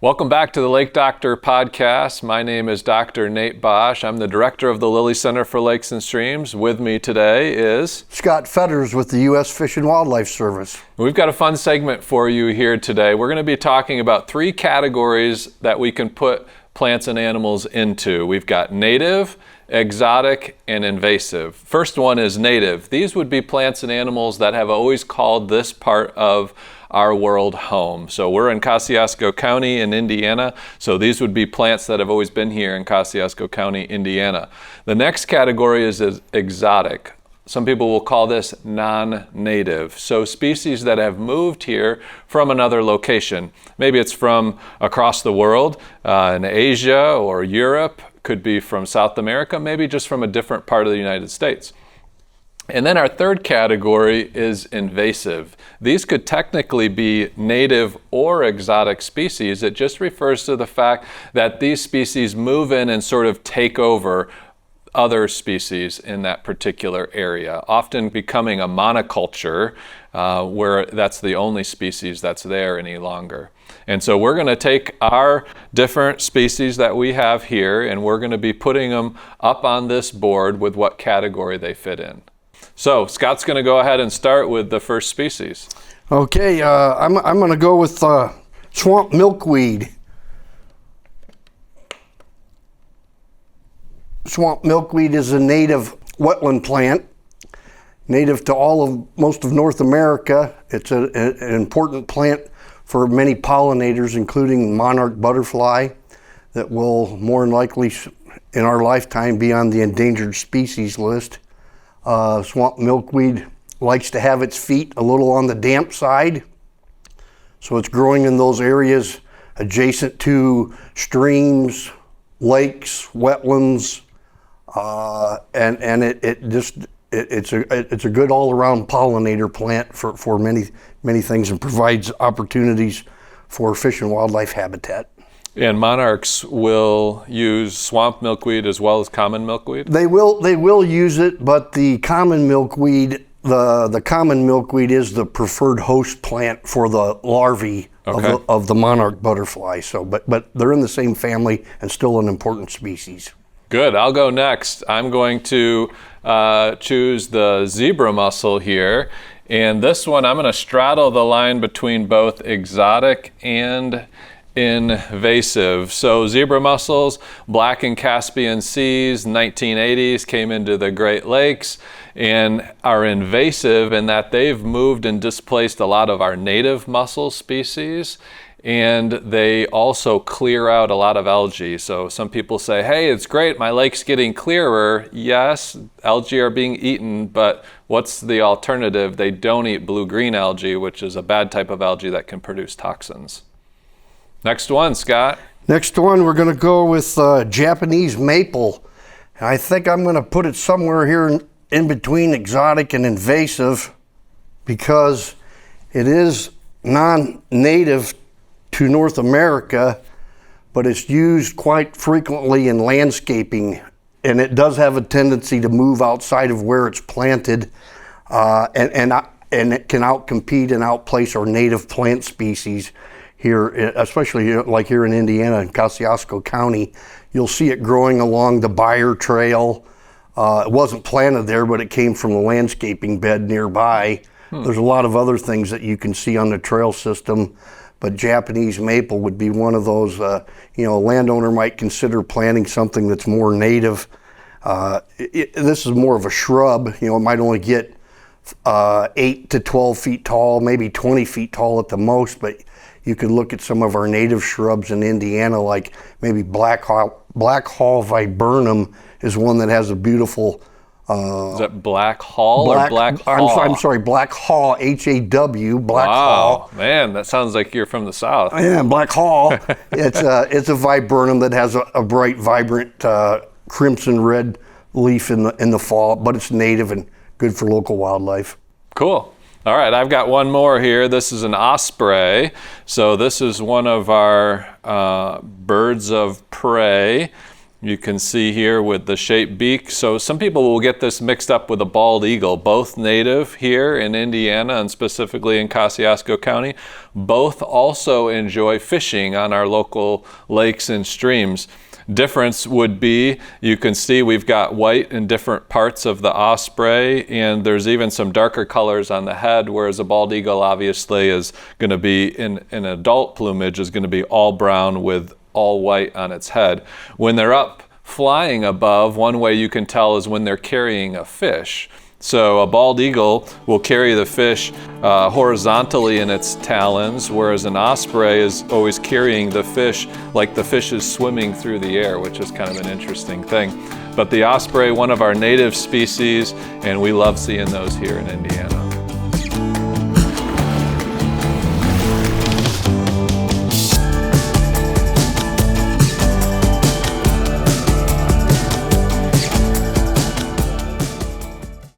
Welcome back to the Lake Doctor podcast. My name is Dr. Nate Bosch. I'm the director of the Lilly Center for Lakes and Streams. With me today is Scott Fetters with the U.S. Fish and Wildlife Service. We've got a fun segment for you here today. We're going to be talking about three categories that we can put plants and animals into. We've got native, exotic, and invasive. First one is native. These would be plants and animals that have always called this part of our world home. So we're in Kosciuszko County in Indiana, so these would be plants that have always been here in Kosciuszko County, Indiana. The next category is exotic. Some people will call this non-native. So species that have moved here from another location. Maybe it's from across the world, in Asia or Europe, could be from South America, maybe just from a different part of the United States. And then our third category is invasive. These could technically be native or exotic species. It just refers to the fact that these species move in and sort of take over other species in that particular area, often becoming a monoculture where that's the only species that's there any longer. And so we're going to take our different species that we have here and we're going to be putting them up on this board with what category they fit in. So Scott's going to go ahead and start with the first species. Okay, I'm going to go with swamp milkweed. Swamp milkweed is a native wetland plant, native to most of North America. It's an important plant for many pollinators, including monarch butterfly, that will more than likely in our lifetime be on the endangered species list. Swamp milkweed likes to have its feet a little on the damp side, so it's growing in those areas adjacent to streams, lakes, wetlands, and it's a good all-around pollinator plant for many things and provides opportunities for fish and wildlife habitat. And monarchs will use swamp milkweed as well as common milkweed? They will use it, but the common milkweed, the common milkweed is the preferred host plant for the larvae of the monarch butterfly. So, but they're in the same family and still an important species. Good. I'll go next. I'm going to choose the zebra mussel here. And this one, I'm going to straddle the line between both exotic and invasive. So zebra mussels, black in Caspian seas, 1980s, came into the Great Lakes and are invasive in that they've moved and displaced a lot of our native mussel species. And they also clear out a lot of algae. So some people say, hey, it's great, my lake's getting clearer. Yes, algae are being eaten, but what's the alternative? They don't eat blue-green algae, which is a bad type of algae that can produce toxins. Next one, Scott. Next one, we're going to go with Japanese maple. I think I'm going to put it somewhere here in between exotic and invasive because it is non-native to North America, but it's used quite frequently in landscaping, and it does have a tendency to move outside of where it's planted, and it can outcompete and outplace our native plant species here, especially like here in Indiana in Kosciuszko County. You'll see it growing along the Bayer Trail. It wasn't planted there, but it came from the landscaping bed nearby. There's a lot of other things that you can see on the trail system, but Japanese maple would be one of those, a landowner might consider planting something that's more native. This is more of a shrub, it might only get 8 to 12 feet tall, maybe 20 feet tall at the most, but you could look at some of our native shrubs in Indiana, like maybe Black Hall viburnum is one that has a beautiful. Is that Black Hall or Black Haw? I'm sorry, Black Haw, H-A-W, Black Haw. Wow, man, that sounds like you're from the South. Yeah, Black Haw. It's a viburnum that has a bright, vibrant crimson red leaf in the fall, but it's native and good for local wildlife. Cool. All right, I've got one more here. This is an osprey. So this is one of our birds of prey. You can see here with the shaped beak. So some people will get this mixed up with a bald eagle, both native here in Indiana and specifically in Kosciuszko County. Both also enjoy fishing on our local lakes and streams. Difference would be, you can see we've got white in different parts of the osprey, and there's even some darker colors on the head, whereas a bald eagle obviously is going to be, in adult plumage, is going to be all brown with all white on its head. When they're up flying above, one way you can tell is when they're carrying a fish. So a bald eagle will carry the fish horizontally in its talons, whereas an osprey is always carrying the fish like the fish is swimming through the air, which is kind of an interesting thing. But the osprey, one of our native species, and we love seeing those here in Indiana.